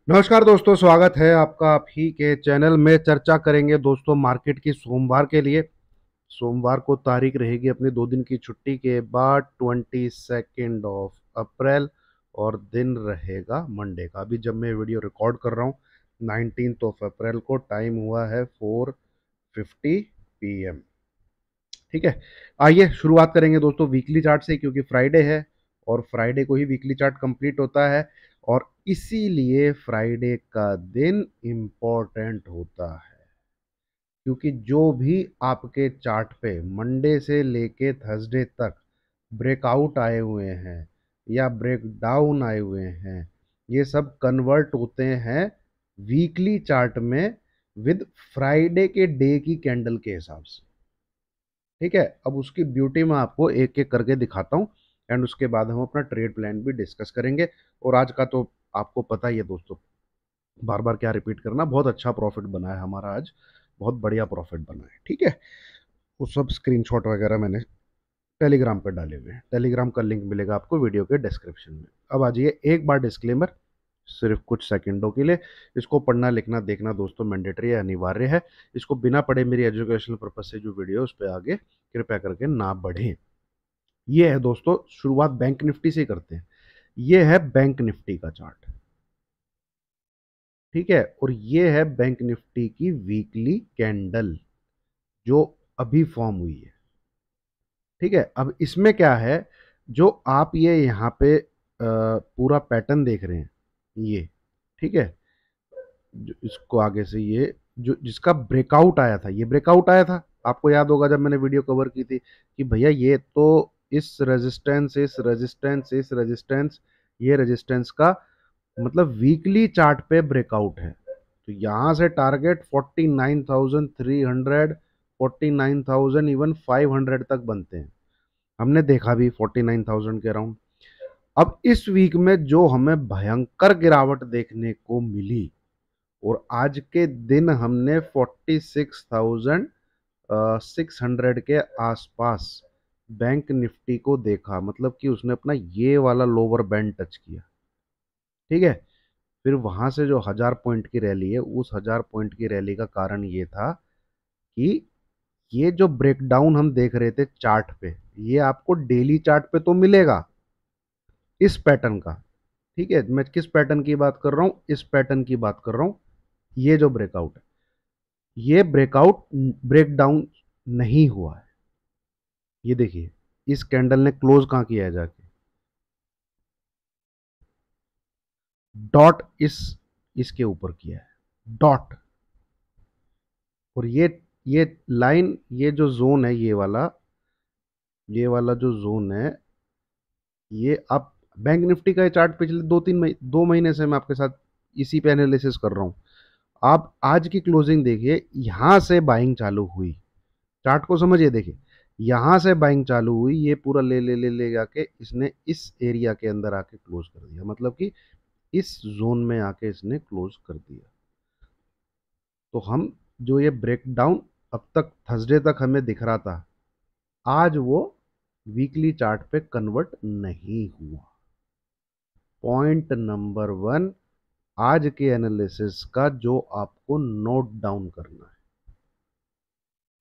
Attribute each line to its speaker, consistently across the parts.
Speaker 1: नमस्कार दोस्तों, स्वागत है आपका आप ही के चैनल में। चर्चा करेंगे दोस्तों मार्केट की सोमवार के लिए। सोमवार को तारीख रहेगी अपनी 2 दिन की छुट्टी के बाद 22 ऑफ अप्रैल और दिन रहेगा मंडे का। अभी जब मैं वीडियो रिकॉर्ड कर रहा हूँ 19 ऑफ अप्रैल को, टाइम हुआ है 4:50 PM। ठीक है, आइए शुरुआत करेंगे दोस्तों वीकली चार्ट से, क्योंकि फ्राइडे है और फ्राइडे को ही वीकली चार्ट कंप्लीट होता है और इसीलिए फ्राइडे का दिन इम्पोर्टेंट होता है। क्योंकि जो भी आपके चार्ट पे मंडे से लेके थर्सडे तक ब्रेकआउट आए हुए हैं या ब्रेक डाउन आए हुए हैं, ये सब कन्वर्ट होते हैं वीकली चार्ट में विद फ्राइडे के डे की कैंडल के हिसाब से। ठीक है, अब उसकी ब्यूटी मैं आपको एक एक करके दिखाता हूँ एंड उसके बाद हम अपना ट्रेड प्लान भी डिस्कस करेंगे। और आज का तो आपको पता ही है दोस्तों, बार बार क्या रिपीट करना, बहुत अच्छा प्रॉफिट बना है हमारा आज, बहुत बढ़िया प्रॉफिट बना है। ठीक है, वो सब स्क्रीनशॉट वगैरह मैंने टेलीग्राम पे डाले हुए हैं, टेलीग्राम का लिंक मिलेगा आपको वीडियो के डिस्क्रिप्शन में। अब आ जाइए, एक बार डिस्क्लेमर सिर्फ कुछ सेकंडों के लिए, इसको पढ़ना लिखना देखना दोस्तों मैंडेटरी है, अनिवार्य है। इसको बिना पढ़े मेरी एजुकेशनल पर्पज से जो वीडियो उस पर आगे कृपया करके ना बढ़ें। ये है दोस्तों, शुरुआत बैंक निफ्टी से करते हैं। ये है बैंक निफ्टी का चार्ट। ठीक है, और ये है बैंक निफ्टी की वीकली कैंडल जो अभी फॉर्म हुई है। ठीक है, अब इसमें क्या है, जो आप ये यहाँ पे पूरा पैटर्न देख रहे हैं ये, ठीक है, जो इसको आगे से ये जो जिसका ब्रेकआउट आया था, ये ब्रेकआउट आया था, आपको याद होगा जब मैंने वीडियो कवर की थी कि भैया ये तो इस रेजिस्टेंस ये रेजिस्टेंस का मतलब वीकली चार्ट पे ब्रेकआउट है। तो यहाँ से टारगेट 49,300, 49,000 इवन 500 तक बनते हैं। हमने देखा भी 49,000 के अराउंड। अब इस वीक में जो हमें भयंकर गिरावट देखने को मिली, और आज के दिन हमने 46,600 के आसपास बैंक निफ्टी को देखा, मतलब कि उसने अपना ये वाला लोअर बैंड टच किया। ठीक है, फिर वहां से जो 1,000 पॉइंट की रैली है, उस 1,000 पॉइंट की रैली का कारण ये था कि ये जो ब्रेकडाउन हम देख रहे थे चार्ट पे, ये आपको डेली चार्ट पे तो मिलेगा इस पैटर्न का। ठीक है, मैं किस पैटर्न की बात कर रहा हूं, इस पैटर्न की बात कर रहा हूं। ये जो ब्रेकआउट है, ये ब्रेकआउट ब्रेकडाउन नहीं हुआ है। ये देखिए, इस कैंडल ने क्लोज कहां किया है जाके, डॉट इसके ऊपर किया है, डॉट। और ये लाइन, ये जो जोन है, ये वाला जो जोन है, ये आप बैंक निफ्टी का ये चार्ट पिछले 2 महीने से मैं आपके साथ इसी पे एनालिसिस कर रहा हूं। आप आज की क्लोजिंग देखिए, यहां से बाइंग चालू हुई, चार्ट को समझिए। देखिए, यहां से बाइंग चालू हुई, ये पूरा ले ले ले ले जाके इसने इस एरिया के अंदर आके क्लोज कर दिया, मतलब कि इस जोन में आके इसने क्लोज कर दिया। तो हम जो ये ब्रेकडाउन अब तक थर्सडे तक हमें दिख रहा था, आज वो वीकली चार्ट पे कन्वर्ट नहीं हुआ। पॉइंट नंबर 1 आज के एनालिसिस का जो आपको नोट डाउन करना है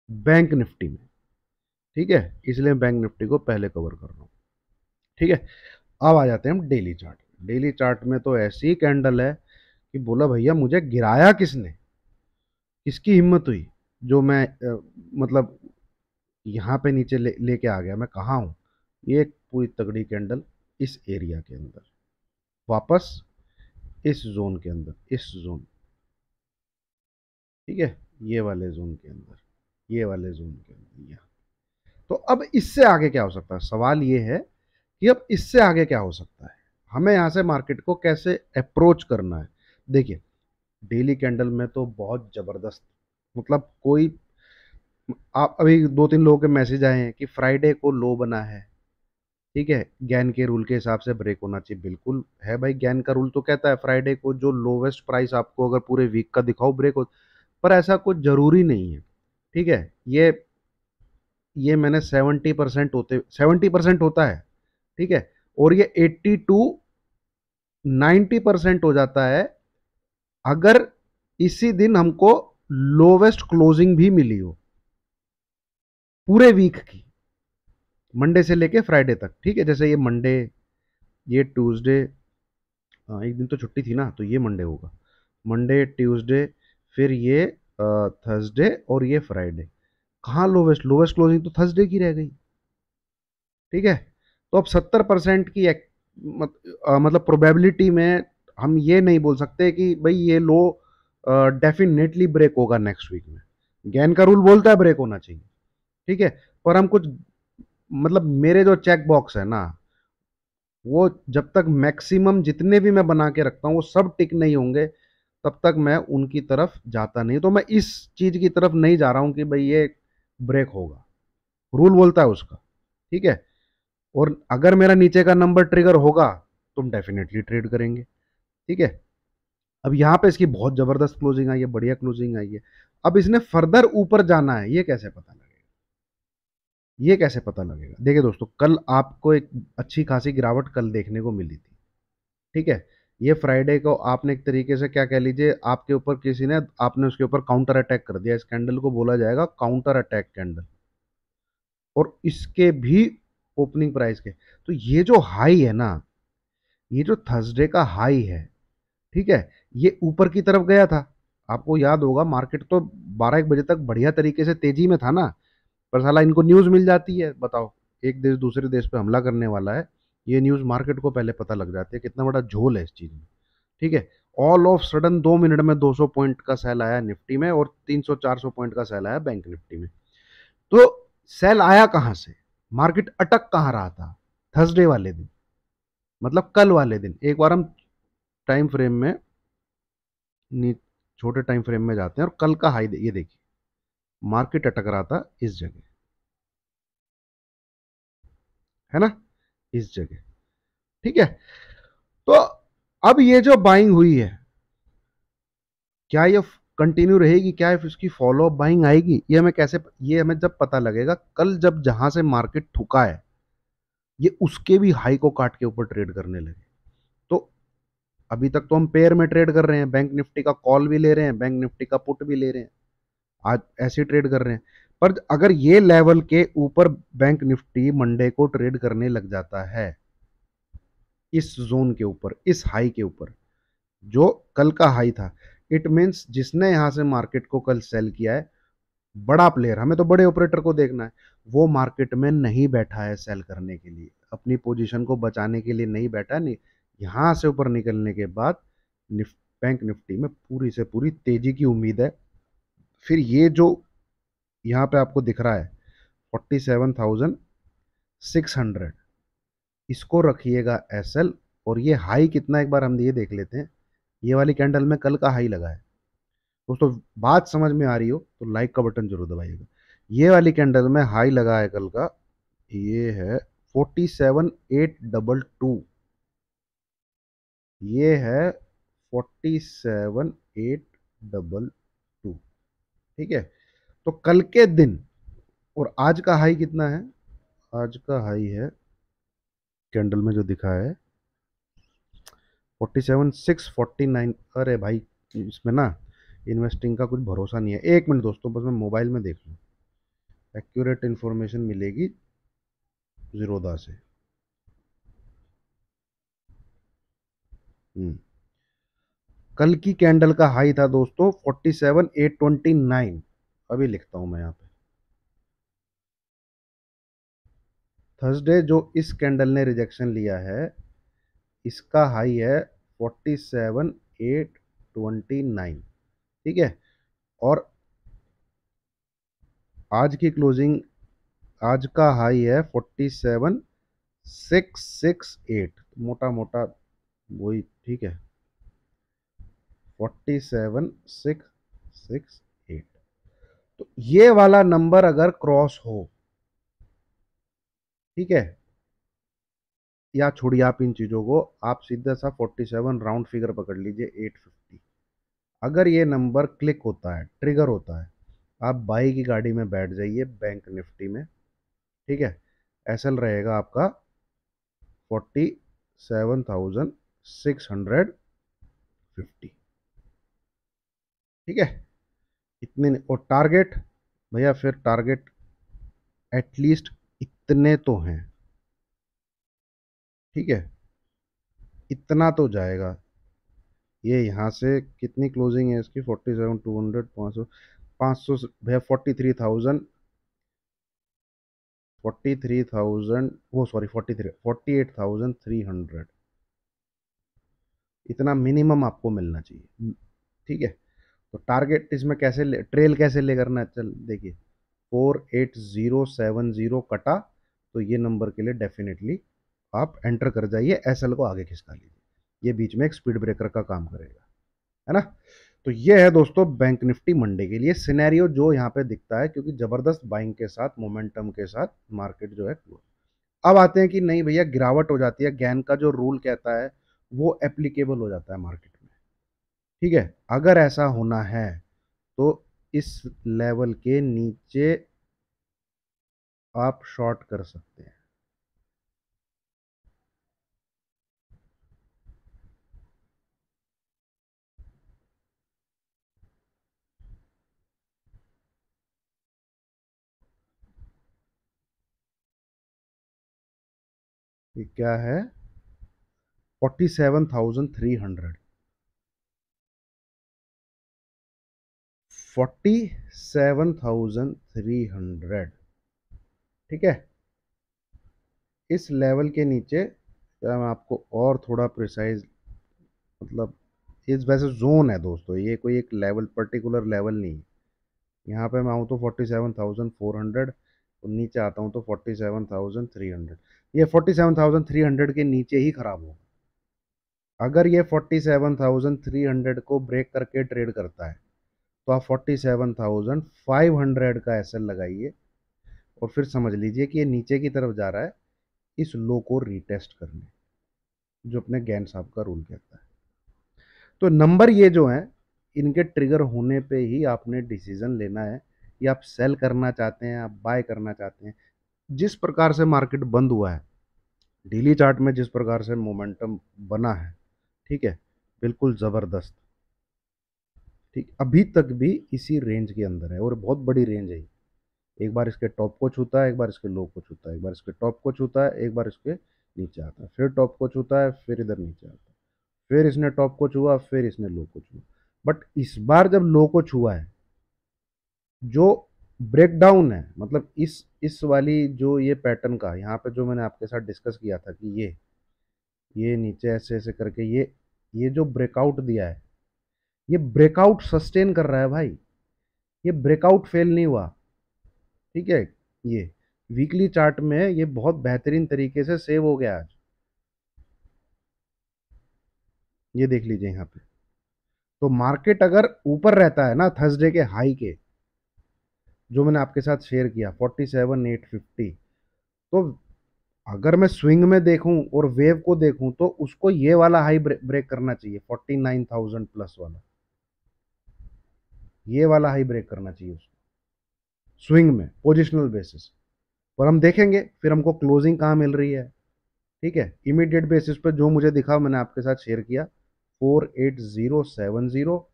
Speaker 1: बैंक निफ्टी में। ठीक है, इसलिए बैंक निफ्टी को पहले कवर कर रहा हूं। ठीक है, अब आ जाते हैं हम डेली चार्ट में। डेली चार्ट में तो ऐसी कैंडल है कि बोला भैया मुझे गिराया किसने, किसकी हिम्मत हुई, जो मैं मतलब यहाँ पे नीचे लेके आ गया। मैं कहाँ हूँ, ये एक पूरी तगड़ी कैंडल इस एरिया के अंदर, वापस इस जोन के अंदर, इस जोन, ठीक है, ये वाले जोन के अंदर, ये वाले जोन के अंदर यहाँ। तो अब इससे आगे क्या हो सकता है, सवाल ये है कि अब इससे आगे क्या हो सकता है, हमें यहाँ से मार्केट को कैसे अप्रोच करना है। देखिए, डेली कैंडल में तो बहुत जबरदस्त, मतलब कोई, आप अभी 2-3 लोगों के मैसेज आए हैं कि फ्राइडे को लो बना है। ठीक है, गैन के रूल के हिसाब से ब्रेक होना चाहिए, बिल्कुल है भाई, गैन का रूल तो कहता है फ्राइडे को जो लोवेस्ट प्राइस आपको अगर पूरे वीक का दिखाओ ब्रेक हो, पर ऐसा कुछ जरूरी नहीं है। ठीक है, ये मैंने 70% होता है। ठीक है, और ये 80 to 90% हो जाता है अगर इसी दिन हमको लोवेस्ट क्लोजिंग भी मिली हो पूरे वीक की, मंडे से लेके फ्राइडे तक, ठीक है, जैसे ये मंडे, ये ट्यूसडे, हाँ एक दिन तो छुट्टी थी ना, तो ये मंडे होगा, मंडे ट्यूसडे, फिर ये थर्सडे और ये फ्राइडे। कहाँ लोवेस्ट, लोवेस्ट क्लोजिंग तो थर्सडे की रह गई। ठीक है, तो अब 70% की मतलब प्रोबेबिलिटी में हम ये नहीं बोल सकते कि भाई ये लो डेफिनेटली ब्रेक होगा नेक्स्ट वीक में। गैन का रूल बोलता है ब्रेक होना चाहिए, ठीक है, पर हम कुछ, मतलब मेरे जो चेक बॉक्स है ना, वो जब तक मैक्सिमम जितने भी मैं बना के रखता हूँ वो सब टिक नहीं होंगे, तब तक मैं उनकी तरफ जाता नहीं। तो मैं इस चीज की तरफ नहीं जा रहा हूं कि भाई ये ब्रेक होगा, रूल बोलता है उसका, ठीक है। और अगर मेरा नीचे का नंबर ट्रिगर होगा तो हम डेफिनेटली ट्रेड करेंगे, ठीक है। अब यहाँ पे इसकी बहुत जबरदस्त क्लोजिंग आई है, बढ़िया क्लोजिंग आई है। अब इसने फर्दर ऊपर जाना है, ये कैसे पता लगेगा, ये कैसे पता लगेगा? देखिए दोस्तों, कल आपको एक अच्छी खासी गिरावट कल देखने को मिली थी, ठीक है। ये फ्राइडे को आपने एक तरीके से क्या कह लीजिए, आपके ऊपर किसी ने, आपने उसके ऊपर काउंटर अटैक कर दिया। इस कैंडल को बोला जाएगा काउंटर अटैक कैंडल, और इसके भी ओपनिंग प्राइस के, तो ये जो हाई है ना, ये जो थर्सडे का हाई है, ठीक है, ये ऊपर की तरफ गया था। आपको याद होगा मार्केट तो 12-1 बजे तक बढ़िया तरीके से तेजी में था ना, पर साला इनको न्यूज मिल जाती है, बताओ, एक देश दूसरे देश पे हमला करने वाला है, ये न्यूज मार्केट को पहले पता लग जाती है। कितना बड़ा झोल है इस चीज में, ठीक है। ऑल ऑफ सडन 2 मिनट में 200 पॉइंट का सेल आया निफ्टी में, और 300-400 पॉइंट का सेल आया बैंक निफ्टी में। तो सेल आया कहां से, मार्केट अटक कहां रहा था? थर्सडे वाले दिन, मतलब कल वाले दिन। एक बार हम टाइम फ्रेम में, छोटे टाइम फ्रेम में जाते हैं, और कल का हाई ये देखिए, मार्केट अटक रहा था इस जगह, है ना, इस जगह, ठीक है। तो अब ये जो बाइंग हुई है, क्या ये कंटिन्यू रहेगी, क्या इसकी फॉलो अप बाइंग आएगी, ये हमें कैसे, ये हमें जब पता लगेगा कल, जब जहां से मार्केट ठुका है ये उसके भी हाई को काट के ऊपर ट्रेड करने लगे। तो अभी तक तो हम पेयर में ट्रेड कर रहे हैं, बैंक निफ्टी का कॉल भी ले रहे हैं, बैंक निफ्टी का पुट भी ले रहे हैं, आज ऐसे ट्रेड कर रहे हैं। पर अगर ये लेवल के ऊपर बैंक निफ्टी मंडे को ट्रेड करने लग जाता है, इस जोन के ऊपर, इस हाई के ऊपर जो कल का हाई था, इट मीन्स जिसने यहां से मार्केट को कल सेल किया है, बड़ा प्लेयर, हमें तो बड़े ऑपरेटर को देखना है, वो मार्केट में नहीं बैठा है सेल करने के लिए, अपनी पोजीशन को बचाने के लिए नहीं बैठा है। नहीं, यहां से ऊपर निकलने के बाद बैंक निफ्टी में पूरी से पूरी तेजी की उम्मीद है। फिर ये जो यहाँ पे आपको दिख रहा है 47,600, इसको रखिएगा एसएल। और ये हाई कितना, एक बार हम ये देख लेते हैं, ये वाली कैंडल में कल का हाई लगा है। दोस्तों बात समझ में आ रही हो तो लाइक का बटन जरूर दबाइएगा। ये वाली कैंडल में हाई लगा है कल का, ये है 47,822, ये है 47,822, ठीक है। तो कल के दिन और आज का हाई कितना है, आज का हाई है कैंडल में जो दिखा है 47,649। अरे भाई, इसमें ना इन्वेस्टिंग का कुछ भरोसा नहीं है। एक मिनट दोस्तों, बस मैं मोबाइल में देख लूँ, एक्यूरेट इन्फॉर्मेशन मिलेगी जीरोदा से। कल की कैंडल का हाई था दोस्तों 47,829, अभी लिखता हूं मैं यहाँ पे। थर्सडे जो इस कैंडल ने रिजेक्शन लिया है, इसका हाई है 47,829, ठीक है। और आज की क्लोजिंग, आज का हाई है 47,668, मोटा मोटा वही, ठीक है, 47,668। तो ये वाला नंबर अगर क्रॉस हो, ठीक है, या छोड़िए आप इन चीजों को, आप सीधा सा 47 राउंड फिगर पकड़ लीजिए, 850। अगर ये नंबर क्लिक होता है, ट्रिगर होता है, आप बाई की गाड़ी में बैठ जाइए बैंक निफ्टी में, ठीक है। एसएल रहेगा आपका 47,650, ठीक है, इतने और टारगेट भैया, फिर टारगेट एटलीस्ट इतने तो हैं, ठीक है, इतना तो जाएगा। ये यहाँ से कितनी क्लोजिंग है इसकी, 47,200, 500, 500 भैया, 43,000, 43,000, वो सॉरी 48,300, इतना मिनिमम आपको मिलना चाहिए। ठीक है, तो टारगेट इसमें कैसे ट्रेल कैसे ले करना है, चल देखिए, 48070 कटा, तो ये नंबर के लिए डेफिनेटली आप एंटर कर जाइए, एसएल को आगे खिसका लीजिए, ये बीच में एक स्पीड ब्रेकर का काम करेगा, है ना। तो ये है दोस्तों बैंक निफ्टी मंडे के लिए सिनेरियो जो यहाँ पे दिखता है, क्योंकि जबरदस्त बाइंग के साथ, मोमेंटम के साथ मार्केट जो है। अब आते हैं कि नहीं भैया, गिरावट हो जाती है, गैन का जो रूल कहता है वो एप्लीकेबल हो जाता है मार्केट में। ठीक है, अगर ऐसा होना है तो इस लेवल के नीचे आप शॉर्ट कर सकते हैं। ये क्या है, 47,300, 47,300, ठीक है। इस लेवल के नीचे, क्या मैं आपको और थोड़ा प्रिसाइज, मतलब इस वैसे जोन है दोस्तों, ये कोई एक लेवल पर्टिकुलर लेवल नहीं है। यहाँ पे मैं आऊँ तो 47,400, और नीचे आता हूँ तो 47,300, ये 47,300 के नीचे ही खराब होगा। अगर ये 47,300 को ब्रेक करके ट्रेड करता है तो आप 47,500 का एसएल लगाइए, और फिर समझ लीजिए कि ये नीचे की तरफ जा रहा है इस लो को रीटेस्ट करने, जो अपने गैन साहब का रूल कहता है। तो नंबर ये जो है, इनके ट्रिगर होने पे ही आपने डिसीजन लेना है कि आप सेल करना चाहते हैं, आप बाय करना चाहते हैं। जिस प्रकार से मार्केट बंद हुआ है, डेली चार्ट में जिस प्रकार से मोमेंटम बना है, ठीक है, बिल्कुल ज़बरदस्त। ठीक, अभी तक भी इसी रेंज के अंदर है, और बहुत बड़ी रेंज है। एक बार इसके टॉप को छूता है, एक बार इसके लो को छूता है, एक बार इसके टॉप को छूता है, एक बार इसके नीचे आता है, फिर टॉप को छूता है, फिर इधर नीचे आता है, फिर इसने टॉप को छुआ, फिर इसने लो को छुआ। बट इस बार जब लो को छुआ है, जो ब्रेकडाउन है, मतलब इस वाली जो ये पैटर्न का, यहाँ पे जो मैंने आपके साथ डिस्कस किया था कि ये नीचे ऐसे ऐसे करके ये जो ब्रेकआउट दिया है, ये ब्रेकआउट सस्टेन कर रहा है भाई, ये ब्रेकआउट फेल नहीं हुआ। ठीक है, ये वीकली चार्ट में ये बहुत बेहतरीन तरीके से सेव हो गया आज, ये देख लीजिए यहाँ पे। तो मार्केट अगर ऊपर रहता है ना थर्सडे के हाई के, जो मैंने आपके साथ शेयर किया 47,850, तो अगर मैं स्विंग में देखूं और वेव को देखूं तो उसको ये वाला हाई ब्रेक करना चाहिए, 49,000 प्लस वाला, ये वाला हाई ब्रेक करना चाहिए उसको स्विंग में, पोजिशनल बेसिस पर। हम देखेंगे फिर हमको क्लोजिंग कहाँ मिल रही है। ठीक है, इमीडिएट बेसिस पे जो मुझे दिखा मैंने आपके साथ शेयर किया, 48070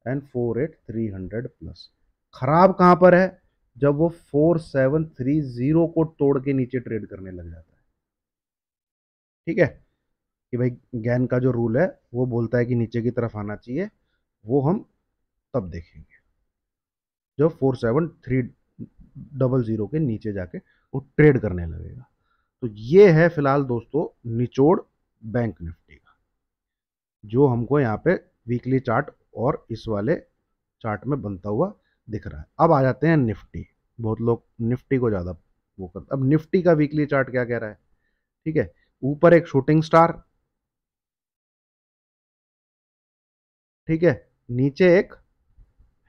Speaker 1: एंड 48,300 प्लस। खराब कहाँ पर है, जब वो 4730 को तोड़ के नीचे ट्रेड करने लग जाता है। ठीक है, कि भाई गैन का जो रूल है वो बोलता है कि नीचे की तरफ आना चाहिए, वो हम तब देखेंगे जब 47,300 के नीचे जाके वो ट्रेड करने लगेगा। तो ये है फिलहाल दोस्तों निचोड़ बैंक निफ्टी का, जो हमको यहाँ पे वीकली चार्ट और इस वाले चार्ट में बनता हुआ दिख रहा है। अब आ जाते हैं निफ्टी, बहुत लोग निफ्टी को ज़्यादा वो करते। अब निफ्टी का वीकली चार्ट क्या कह रहा है, ठीक है, ऊपर एक शूटिंग स्टार, ठीक है, नीचे एक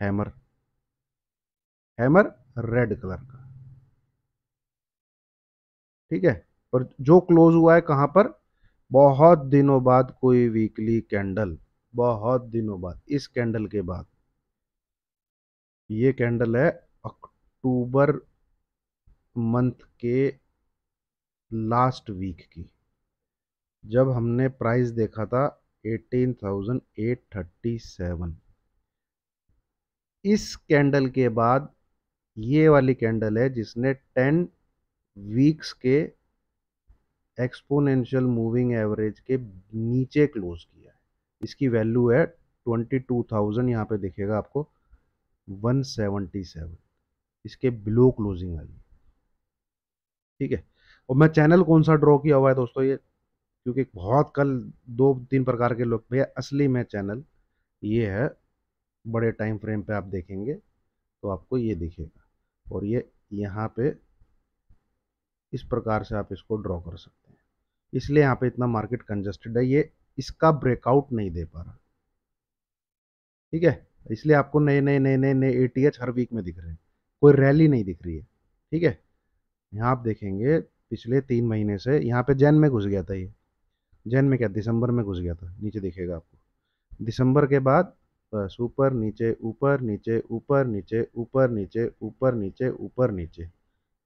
Speaker 1: हैमर, हैमर रेड कलर का, ठीक है। पर जो क्लोज हुआ है कहां पर, बहुत दिनों बाद कोई वीकली कैंडल, बहुत दिनों बाद, इस कैंडल के बाद, ये कैंडल है अक्टूबर मंथ के लास्ट वीक की, जब हमने प्राइस देखा था 18,837, इस कैंडल के बाद ये वाली कैंडल है जिसने 10 वीक्स के एक्सपोनेंशियल मूविंग एवरेज के नीचे क्लोज किया है। इसकी वैल्यू है 22,000, यहाँ पे दिखेगा आपको 177, इसके बिलो क्लोजिंग आई। ठीक है, और मैं चैनल कौन सा ड्रॉ किया हुआ है दोस्तों, ये क्योंकि बहुत कल 2-3 प्रकार के लोग, भैया असली में चैनल ये है, बड़े टाइम फ्रेम पे आप देखेंगे तो आपको ये दिखेगा, और ये यहाँ पे इस प्रकार से आप इसको ड्रॉ कर सकते हैं। इसलिए यहाँ पे इतना मार्केट कंजस्टेड है, ये इसका ब्रेकआउट नहीं दे पा रहा। ठीक है, इसलिए आपको नए नए नए नए नए एटीएच हर वीक में दिख रहे हैं, कोई रैली नहीं दिख रही है। ठीक है, यहाँ आप देखेंगे पिछले 3 महीने से यहाँ पे जैन में घुस गया था, ये जैन में क्या दिसंबर में घुस गया था, नीचे दिखेगा आपको। दिसंबर के बाद बस ऊपर नीचे ऊपर नीचे ऊपर नीचे ऊपर नीचे ऊपर नीचे ऊपर नीचे,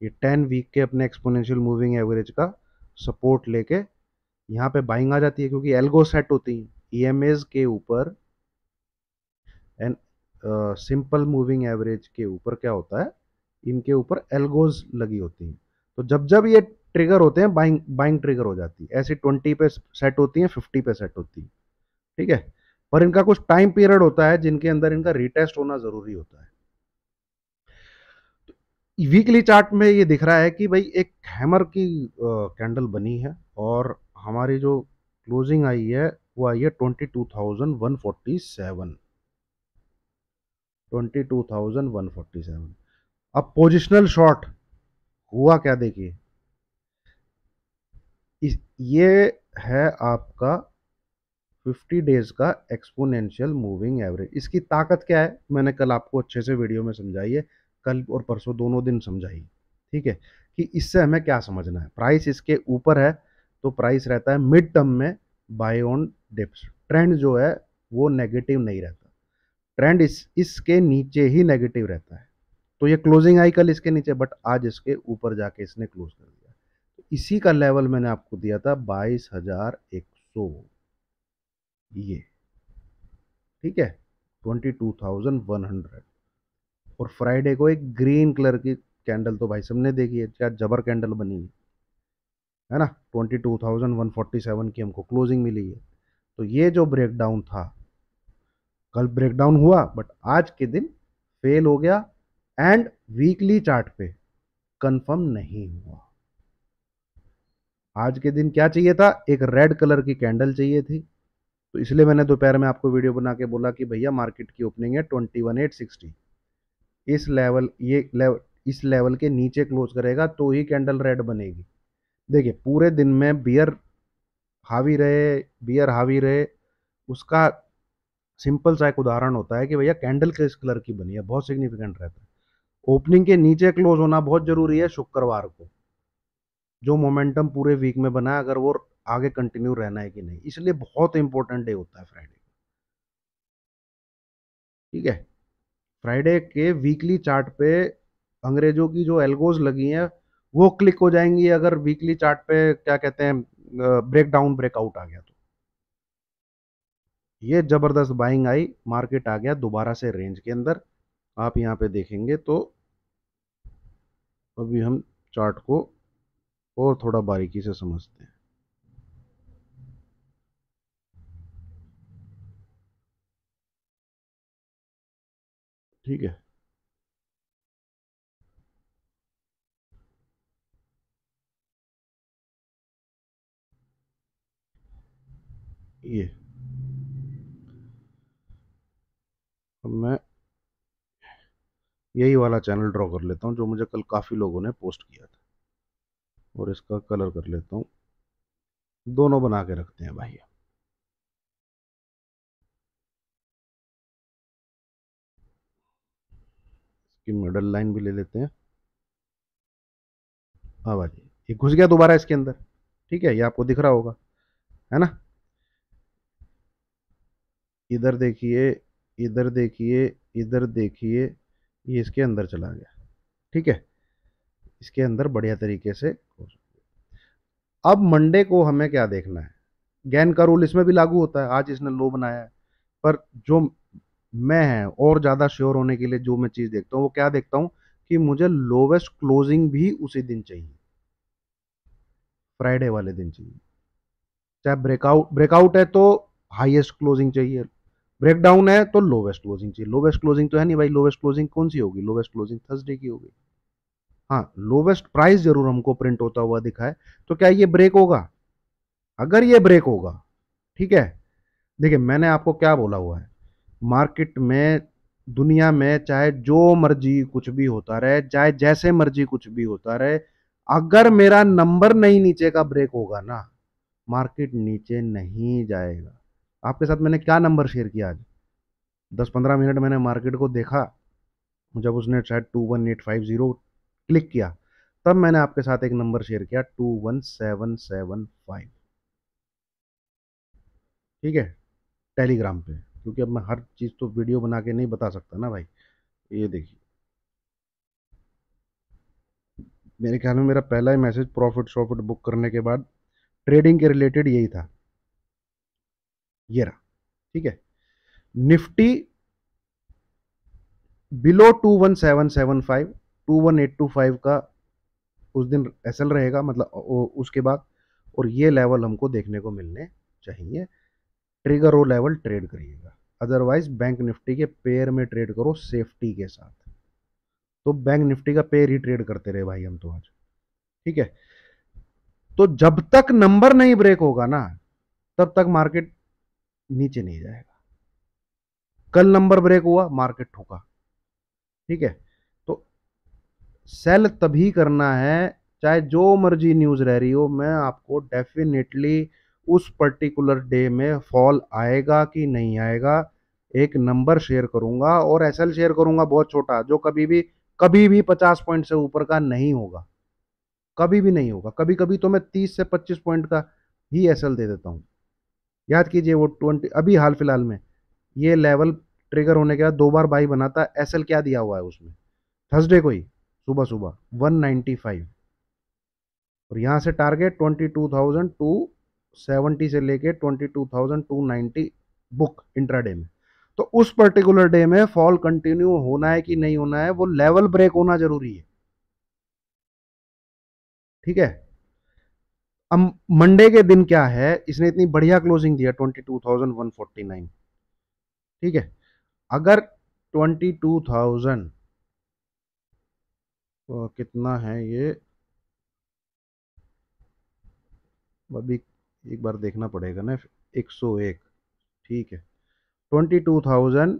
Speaker 1: ये 10 वीक के अपने एक्सपोनेंशियल मूविंग एवरेज का सपोर्ट लेके यहाँ पे बाइंग आ जाती है, क्योंकि एल्गो सेट होती है ईएमएज के ऊपर एंड सिंपल मूविंग एवरेज के ऊपर क्या होता है, इनके ऊपर एल्गोज लगी होती हैं। तो जब जब ये ट्रिगर होते हैं बाइंग बाइंग ट्रिगर हो जाती है, ऐसी 20 पे सेट होती है, 50 पे सेट होती है। ठीक है, पर इनका कुछ टाइम पीरियड होता है जिनके अंदर इनका रिटेस्ट होना जरूरी होता है। वीकली चार्ट में ये दिख रहा है कि भाई एक हैमर की कैंडल बनी है, और हमारी जो क्लोजिंग आई है वो आई है 22,147, 22,147। अब पोजिशनल शॉर्ट हुआ क्या देखिए, ये है आपका 50 डेज का एक्सपोनेंशियल मूविंग एवरेज। इसकी ताकत क्या है मैंने कल आपको अच्छे से वीडियो में समझाई है, कल और परसों दोनों दिन समझाई। ठीक है, कि इससे हमें क्या समझना है, प्राइस इसके ऊपर है तो प्राइस रहता है मिड टर्म में बाय ऑन डिप्स, ट्रेंड जो है वो नेगेटिव नहीं रहता, ट्रेंड इसके नीचे ही नेगेटिव रहता है। तो ये क्लोजिंग आई कल इसके नीचे, बट आज इसके ऊपर जाके इसने क्लोज कर दिया। तो इसी का लेवल मैंने आपको दिया था 22,100, ये ठीक है 22,100। और फ्राइडे को एक ग्रीन कलर की कैंडल तो भाई सबने देखी है, क्या जबर कैंडल बनी है ना, 22,147 की हमको क्लोजिंग मिली है। तो ये जो ब्रेकडाउन था, कल ब्रेकडाउन हुआ बट आज के दिन फेल हो गया, एंड वीकली चार्ट पे कंफर्म नहीं हुआ। आज के दिन क्या चाहिए था, एक रेड कलर की कैंडल चाहिए थी, तो इसलिए मैंने दोपहर में आपको वीडियो बना के बोला कि भैया मार्केट की ओपनिंग है 21,860, इस लेवल इस लेवल के नीचे क्लोज करेगा तो ही कैंडल रेड बनेगी। देखिए पूरे दिन में बियर हावी रहे, उसका सिंपल सा एक उदाहरण होता है कि भैया कैंडल किस कलर की बनी है, बहुत सिग्निफिकेंट रहता है। ओपनिंग के नीचे क्लोज होना बहुत जरूरी है शुक्रवार को, जो मोमेंटम पूरे वीक में बना है अगर वो आगे कंटिन्यू रहना है कि नहीं, इसलिए बहुत इंपॉर्टेंट डे होता है फ्राइडे। ठीक है, फ्राइडे के वीकली चार्ट पे अंग्रेजों की जो एल्गोज लगी हैं वो क्लिक हो जाएंगी अगर वीकली चार्ट पे क्या कहते हैं ब्रेकडाउन ब्रेकआउट आ गया तो। ये जबरदस्त बाइंग आई, मार्केट आ गया दोबारा से रेंज के अंदर। आप यहाँ पे देखेंगे तो अभी हम चार्ट को और थोड़ा बारीकी से समझते हैं। ठीक है, ये अब मैं यही वाला चैनल ड्रॉ कर लेता हूँ जो मुझे कल काफ़ी लोगों ने पोस्ट किया था, और इसका कलर कर लेता हूँ, दोनों बना के रखते हैं भाई। इसकी मिडल लाइन भी ले लेते हैं। हाँ भाई, ये घुस गया दोबारा इसके अंदर। ठीक है, ये आपको दिख रहा होगा, है ना, इधर देखिए, इधर देखिए, इधर देखिए, ये इसके अंदर चला गया। ठीक है, इसके अंदर बढ़िया तरीके से। अब मंडे को हमें क्या देखना है, गैन का रूल इसमें भी लागू होता है, आज इसने लो बनाया है, पर जो मैं और ज़्यादा श्योर होने के लिए जो मैं चीज़ देखता हूँ वो क्या देखता हूँ कि मुझे लोवेस्ट क्लोजिंग भी उसी दिन चाहिए, फ्राइडे वाले दिन चाहिए। चाहे ब्रेकआउट है तो हाईएस्ट क्लोजिंग चाहिए, ब्रेकडाउन है तो लोवेस्ट क्लोजिंग चाहिए। लोवेस्ट क्लोजिंग तो है नहीं भाई, लोवेस्ट क्लोजिंग कौन सी होगी, लोवेस्ट क्लोजिंग थर्सडे की होगी। हाँ, लोवेस्ट प्राइस जरूर हमको प्रिंट होता हुआ दिखा है। तो क्या ये ब्रेक होगा? अगर ये ब्रेक होगा, ठीक है, देखिए मैंने आपको क्या बोला हुआ है, मार्केट में, दुनिया में चाहे जो मर्जी कुछ भी होता रहे, चाहे जैसे मर्जी कुछ भी होता रहे, अगर मेरा नंबर नहीं नीचे का ब्रेक होगा ना, मार्केट नीचे नहीं जाएगा। आपके साथ मैंने क्या नंबर शेयर किया आज? 10-15 मिनट मैंने मार्केट को देखा, जब उसने शायद 21850 क्लिक किया, तब मैंने आपके साथ एक नंबर शेयर किया, 21775। ठीक है, टेलीग्राम पे, क्योंकि अब मैं हर चीज़ तो वीडियो बना के नहीं बता सकता ना भाई। ये देखिए, मेरे ख्याल में मेरा पहला ही मैसेज प्रॉफिट शॉफिट बुक करने के बाद ट्रेडिंग के रिलेटेड यही था। ये रहा, ठीक है। निफ्टी बिलो 21775, 21825 का उस दिन एसएल रहेगा, मतलब उसके बाद, और ये लेवल हमको देखने को मिलने चाहिए। ट्रिगर वो लेवल ट्रेड करिएगा, अदरवाइज बैंक निफ्टी के पेयर में ट्रेड करो सेफ्टी के साथ। तो बैंक निफ्टी का पेयर ही ट्रेड करते रहे भाई हम तो आज, ठीक है। तो जब तक नंबर नहीं ब्रेक होगा ना, तब तक मार्केट नीचे नहीं जाएगा। कल नंबर ब्रेक हुआ, मार्केट ठोका, ठीक है। तो सेल तभी करना है, चाहे जो मर्जी न्यूज रह रही हो, मैं आपको डेफिनेटली उस पर्टिकुलर डे में फॉल आएगा कि नहीं आएगा, एक नंबर शेयर करूंगा, और एसएल शेयर करूंगा बहुत छोटा, जो कभी भी 50 पॉइंट से ऊपर का नहीं होगा, कभी भी नहीं होगा। कभी कभी तो मैं 30 से 25 पॉइंट का ही एसएल दे देता हूँ। याद कीजिए वो 20, अभी हाल फिलहाल में ये लेवल ट्रिगर होने के बाद 2 बार बाई बनाता, एसएल क्या दिया हुआ है उसमें, थर्सडे को ही सुबह सुबह 195, और यहां से टारगेट 22,270 से लेके 22,290 बुक इंट्राडे में। तो उस पर्टिकुलर डे में फॉल कंटिन्यू होना है कि नहीं होना है, वो लेवल ब्रेक होना जरूरी है, ठीक है। अब मंडे के दिन क्या है, इसने इतनी बढ़िया क्लोजिंग दिया 22,149, ठीक है। अगर 22,000, कितना है ये, अभी एक बार देखना पड़ेगा ना, 101, ठीक है। 22,000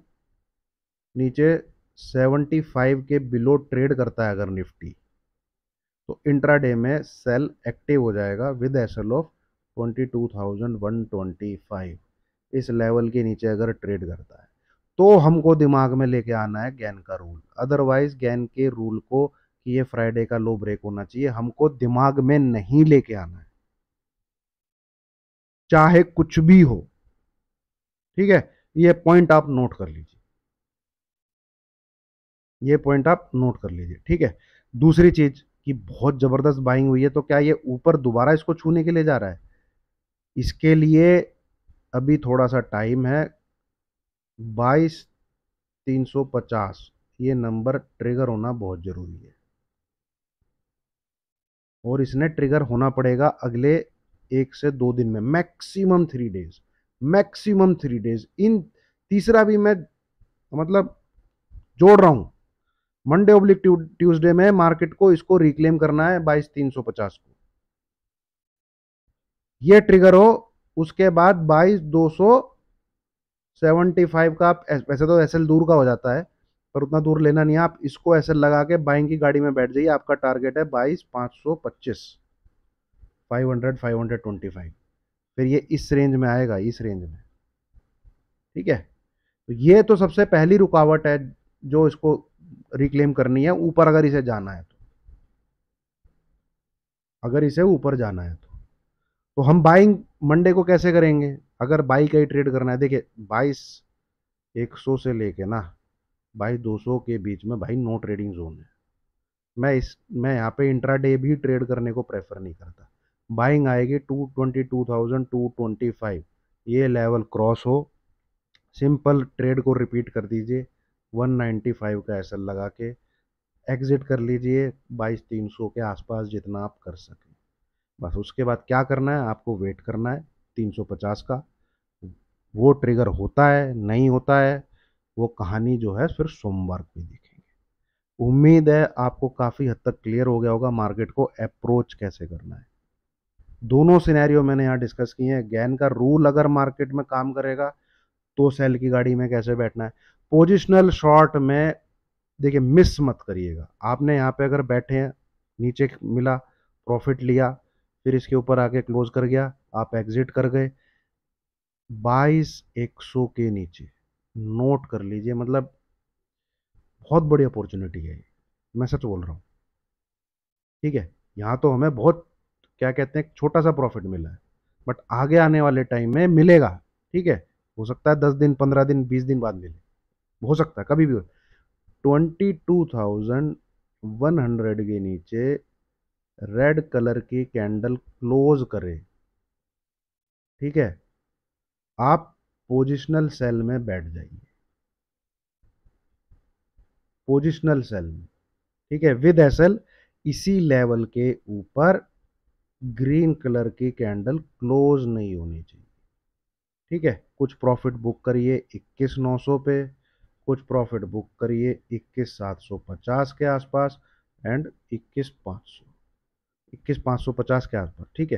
Speaker 1: नीचे 75 के बिलो ट्रेड करता है अगर निफ्टी, तो इंट्राडे में सेल एक्टिव हो जाएगा विद एसएल ऑफ 22,125। इस लेवल के नीचे अगर ट्रेड करता है तो हमको दिमाग में लेके आना है गैन का रूल, अदरवाइज गैन के रूल को कि ये फ्राइडे का लो ब्रेक होना चाहिए, हमको दिमाग में नहीं लेके आना है, चाहे कुछ भी हो, ठीक है। ये पॉइंट आप नोट कर लीजिए, ये पॉइंट आप नोट कर लीजिए, ठीक है। दूसरी चीज कि बहुत जबरदस्त बाइंग हुई है, तो क्या ये ऊपर दोबारा इसको छूने के लिए जा रहा है? इसके लिए अभी थोड़ा सा टाइम है। 22,350 ये नंबर ट्रिगर होना बहुत जरूरी है, और इसने ट्रिगर होना पड़ेगा अगले 1 से 2 दिन में, मैक्सिमम 3 डेज, मैक्सिमम 3 डेज। इन तीसरा भी मैं मतलब जोड़ रहा हूं, मंडे ओब्लिक ट्यूसडे में मार्केट को इसको रिक्लेम करना है 22,350 को, ये ट्रिगर हो। उसके बाद 22,275 का आप, वैसे तो एसएल दूर का हो जाता है, पर उतना दूर लेना नहीं है, आप इसको एसएल लगा के बाइंग की गाड़ी में बैठ जाइए। आपका टारगेट है 22,525, 500 525, फिर ये इस रेंज में आएगा, इस रेंज में, ठीक है। तो ये तो सबसे पहली रुकावट है जो इसको रिक्लेम करनी है ऊपर, अगर इसे जाना है तो, अगर इसे ऊपर जाना है तो हम बाइंग मंडे को कैसे करेंगे? अगर बाई का ही ट्रेड करना है, देखिए 22,100 से लेके ना 22,200 के बीच में भाई नो ट्रेडिंग जोन है। मैं यहाँ पे इंट्राडे भी ट्रेड करने को प्रेफर नहीं करता। बाइंग आएगी 22,225, ये लेवल क्रॉस हो, सिंपल ट्रेड को रिपीट कर दीजिए, 195 का एसएल लगा के एग्जिट कर लीजिए 22,300 के आसपास जितना आप कर सकें। बस उसके बाद क्या करना है, आपको वेट करना है 350 का। वो ट्रिगर होता है नहीं होता है, वो कहानी जो है फिर सोमवार को ही देखेंगे। उम्मीद है आपको काफ़ी हद तक क्लियर हो गया होगा मार्केट को अप्रोच कैसे करना है। दोनों सिनेरियो मैंने यहाँ डिस्कस किए हैं। गैन का रूल अगर मार्केट में काम करेगा तो सेल की गाड़ी में कैसे बैठना है। पोजिशनल शॉर्ट में देखिए मिस मत करिएगा। आपने यहाँ पे अगर बैठे हैं, नीचे मिला, प्रॉफिट लिया, फिर इसके ऊपर आके क्लोज कर गया, आप एग्जिट कर गए 22,100 के नीचे, नोट कर लीजिए, मतलब बहुत बड़ी अपॉर्चुनिटी है ये, मैं सच बोल रहा हूँ। ठीक है, यहाँ तो हमें बहुत क्या कहते हैं छोटा सा प्रॉफिट मिला है, बट आगे आने वाले टाइम में मिलेगा। ठीक है, हो सकता है 10 दिन 15 दिन 20 दिन बाद मिले, हो सकता है कभी भी हो। 22,100 के नीचे रेड कलर की कैंडल क्लोज करे, ठीक है, आप पोजिशनल सेल में बैठ जाइए, पोजिशनल सेल में। ठीक है, विद एसएल इसी लेवल के ऊपर ग्रीन कलर की कैंडल क्लोज नहीं होनी चाहिए। ठीक है, कुछ प्रॉफिट बुक करिए 21,900 पे, कुछ प्रॉफिट बुक करिए 21,750 के आसपास एंड 21,500, 21,550 के आसपास। ठीक है,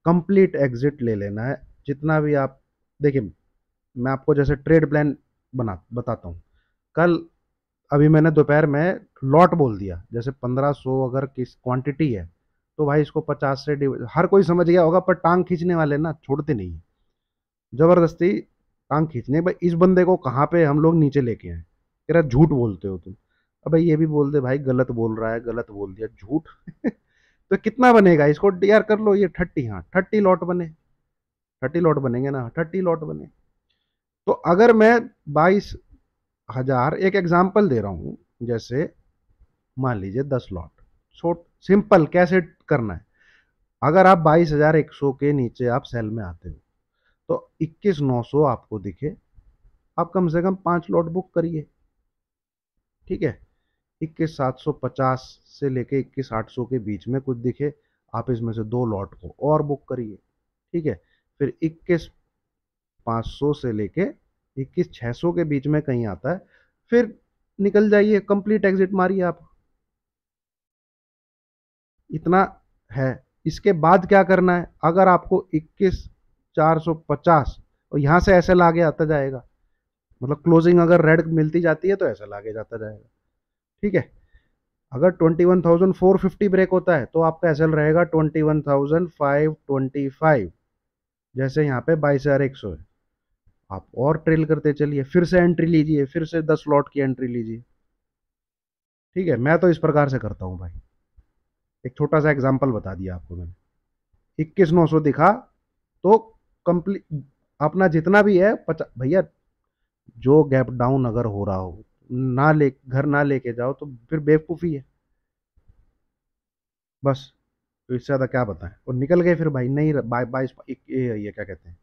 Speaker 1: कंप्लीट एग्जिट ले लेना है जितना भी आप। देखिए, मैं आपको जैसे ट्रेड प्लान बना बताता हूँ। कल अभी मैंने दोपहर में लॉट बोल दिया, जैसे 1,500 अगर किस क्वांटिटी है तो भाई इसको 50 से हर कोई समझ गया होगा, पर टांग खींचने वाले ना छोड़ते नहीं है, जबरदस्ती टांग खींचने। भाई इस बंदे को कहाँ पे हम लोग नीचे लेके आए, तेरा झूठ बोलते हो तुम। अब भाई ये भी बोल दे भाई गलत बोल रहा है, गलत बोल दिया, झूठ। तो कितना बनेगा इसको यार कर लो ये 30, हाँ 30 लॉट बने, 30 लॉट बनेंगे ना, 30 लॉट बने। तो अगर मैं 22,000, एक एग्जाम्पल दे रहा हूँ, जैसे मान लीजिए 10 लॉट, छोट सिंपल कैसे करना है। अगर आप 22,100 के नीचे आप सेल में आते हो तो 21,900 आपको दिखे, आप कम से कम 5 लॉट बुक करिए। ठीक है, 21,750 से लेके 21,800 के बीच में कुछ दिखे, आप इसमें से 2 लॉट को और बुक करिए। ठीक है, फिर 21,500 से लेके 21,600 के बीच में कहीं आता है, फिर निकल जाइए, कंप्लीट एग्जिट मारिए आप। इतना है। इसके बाद क्या करना है, अगर आपको 21,450 और यहां से ऐसे लागे आता जाएगा, मतलब क्लोजिंग अगर रेड मिलती जाती है तो ऐसा लागे जाता जाएगा। ठीक है, अगर 21,450 ब्रेक होता है तो आपका एसएल रहेगा 21,525, जैसे यहाँ पे 22,100 है। आप और ट्रेल करते चलिए, फिर से एंट्री लीजिए, फिर से 10 लॉट की एंट्री लीजिए। ठीक है, मैं तो इस प्रकार से करता हूँ भाई, एक छोटा सा एग्जांपल बता दिया आपको मैंने। 21,900 दिखा तो कंप्लीट अपना जितना भी है भैया, जो गैप डाउन अगर हो रहा हो ना ले घर ना लेके जाओ तो फिर बेवकूफ़ी है, बस। तो इससे ज़्यादा क्या बताएं, और निकल गए फिर भाई, नहीं 22, ये क्या कहते हैं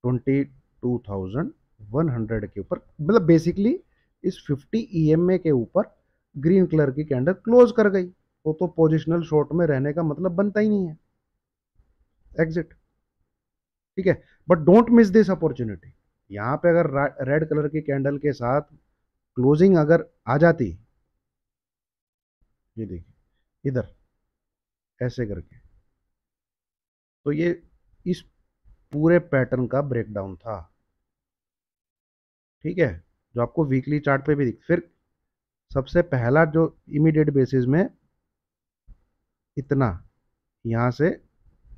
Speaker 1: 22,100 के ऊपर, मतलब बेसिकली इस 50 ईएमए के ऊपर ग्रीन कलर की कैंडल क्लोज कर गई, वो तो पोजिशनल शॉर्ट में रहने का मतलब बनता ही नहीं है, एग्जिट। ठीक है, but don't miss this opportunity. यहाँ पे अगर रेड कलर की कैंडल के साथ क्लोजिंग अगर आ जाती, ये देखिए इधर ऐसे करके, तो ये इस पूरे पैटर्न का ब्रेकडाउन था। ठीक है, जो आपको वीकली चार्ट पे भी दिख, फिर सबसे पहला जो इमीडिएट बेसिस में इतना यहाँ से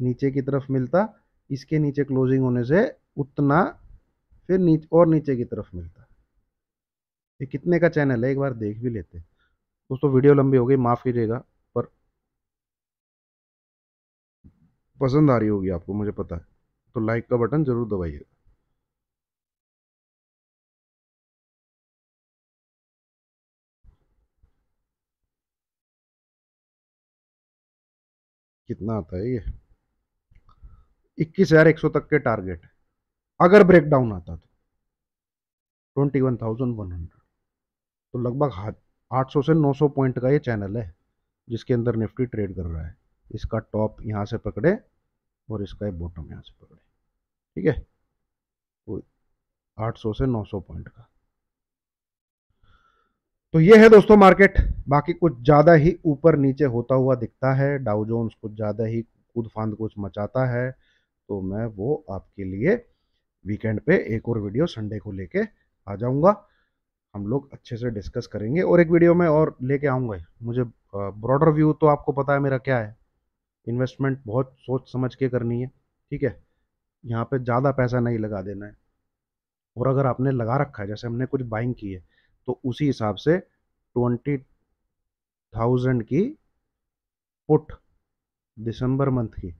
Speaker 1: नीचे की तरफ मिलता, इसके नीचे क्लोजिंग होने से उतना, फिर नीचे और नीचे की तरफ मिलता। ये कितने का चैनल है एक बार देख भी लेते। दोस्तों वीडियो लंबी हो गई, माफ़ कीजिएगा, पर पसंद आ रही होगी आपको मुझे पता है, तो लाइक का बटन जरूर दबाइएगा। कितना आता है ये, 21,100 तक के टारगेट। अगर ब्रेकडाउन आता तो 21,100, तो लगभग 800 से 900 पॉइंट का ये चैनल है जिसके अंदर निफ्टी ट्रेड कर रहा है। इसका टॉप यहाँ से पकड़े और इसका बॉटम यहाँ से पकड़े, ठीक है, तो 800 से 900 पॉइंट का। तो ये है दोस्तों मार्केट। बाकी कुछ ज़्यादा ही ऊपर नीचे होता हुआ दिखता है, डाउ जोन्स कुछ ज़्यादा ही कूद फांद कुछ मचाता है, तो मैं वो आपके लिए वीकेंड पे एक और वीडियो संडे को लेके आ जाऊंगा। हम लोग अच्छे से डिस्कस करेंगे और एक वीडियो में और लेके आऊंगा। मुझे ब्रॉडर व्यू तो आपको पता है मेरा क्या है, इन्वेस्टमेंट बहुत सोच समझ के करनी है, ठीक है। यहाँ पे ज़्यादा पैसा नहीं लगा देना है, और अगर आपने लगा रखा है जैसे हमने कुछ बाइंग की है तो उसी हिसाब से 20,000 की पुट दिसंबर मंथ की,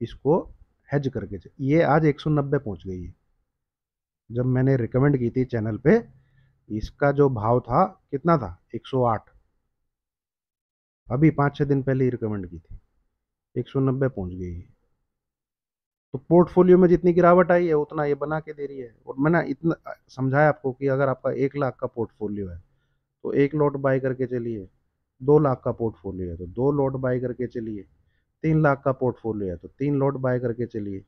Speaker 1: इसको हेज करके ये आज 190 पहुंच गई है। जब मैंने रिकमेंड की थी चैनल पे, इसका जो भाव था कितना था, 108, अभी 5-6 दिन पहले ही रिकमेंड की थी, 190 पहुंच गई है। तो पोर्टफोलियो में जितनी गिरावट आई है उतना ये बना के दे रही है। और मैंने इतना समझाया आपको कि अगर आपका 1 लाख का पोर्टफोलियो है तो एक लॉट बाई करके चलिए, 2 लाख का पोर्टफोलियो है तो 2 लॉट बाई करके चलिए, 3 लाख का पोर्टफोलियो है तो 3 लॉट बाय करके चलिए,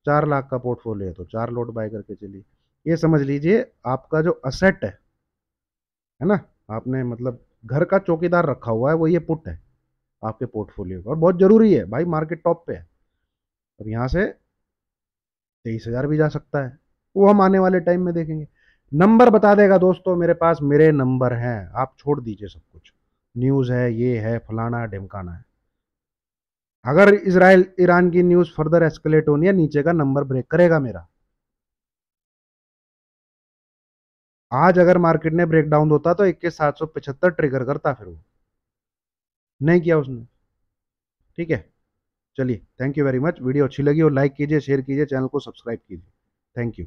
Speaker 1: 4 लाख का पोर्टफोलियो है तो 4 लॉट बाय करके चलिए। ये समझ लीजिए आपका जो असेट है ना, आपने मतलब घर का चौकीदार रखा हुआ है, वो ये पुट है आपके पोर्टफोलियो का, और बहुत जरूरी है भाई, मार्केट टॉप पे है। अब यहाँ से 23,000 भी जा सकता है, वो हम आने वाले टाइम में देखेंगे। नंबर बता देगा दोस्तों, मेरे पास मेरे नंबर हैं, आप छोड़ दीजिए सब कुछ, न्यूज़ है, ये है, फलाना ढिमकाना है। अगर इसराइल ईरान की न्यूज़ फर्दर एस्केलेट होनी है, नीचे का नंबर ब्रेक करेगा मेरा। आज अगर मार्केट ने ब्रेकडाउन होता तो 21,775 ट्रिगर करता, फिर वो नहीं किया उसने, ठीक है। चलिए, thank you very much. Video अच्छी लगी और लाइक कीजिए, शेयर कीजिए, चैनल को सब्सक्राइब कीजिए। Thank you.